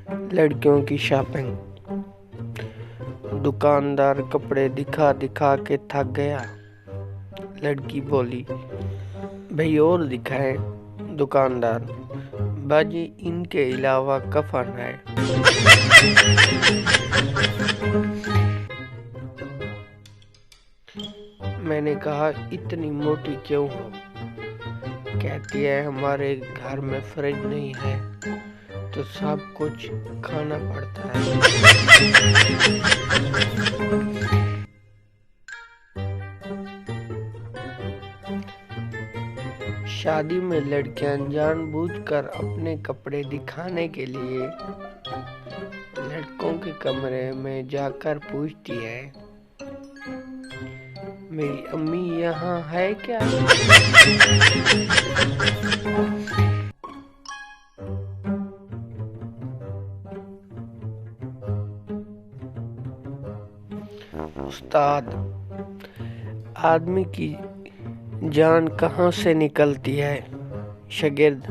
लड़कियों की शॉपिंग। दुकानदार कपड़े दिखा दिखा के थक गया। लड़की बोली, भाई और दिखाए। दुकानदार, बाजी इनके अलावा कफन है। मैंने कहा, इतनी मोटी क्यों हो? कहती है, हमारे घर में फ्रिज नहीं है तो सब कुछ खाना पड़ता है। शादी में लड़कियां जानबूझकर अपने कपड़े दिखाने के लिए लड़कों के कमरे में जाकर पूछती है, मेरी अम्मी यहाँ है क्या? उस्ताद, आदमी की जान कहाँ से निकलती है? शागिर्द,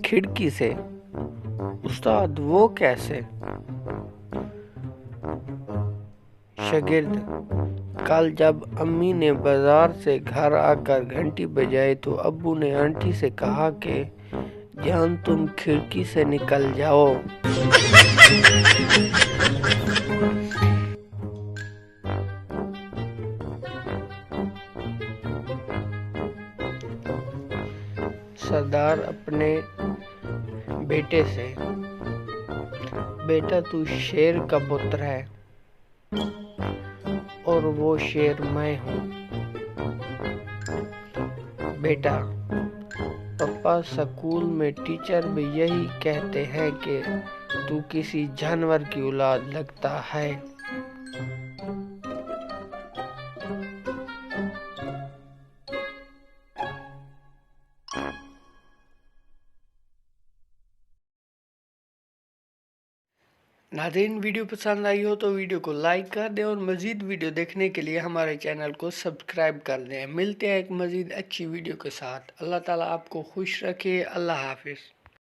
खिड़की से। उस्ताद, वो कैसे? शागिर्द, कल जब अम्मी ने बाजार से घर आकर घंटी बजाई तो अब्बू ने आंटी से कहा कि जान तुम खिड़की से निकल जाओ। सरदार अपने बेटे से, बेटा तू शेर का पुत्र है और वो शेर मैं हूँ। बेटा, पापा स्कूल में टीचर भी यही कहते हैं कि तू किसी जानवर की औलाद लगता है। नाज़रीन, वीडियो पसंद आई हो तो वीडियो को लाइक कर दें और मज़ीद वीडियो देखने के लिए हमारे चैनल को सब्सक्राइब कर दें। मिलते हैं एक मज़ीद अच्छी वीडियो के साथ। अल्लाह ताला आपको खुश रखे। अल्लाह हाफिज़।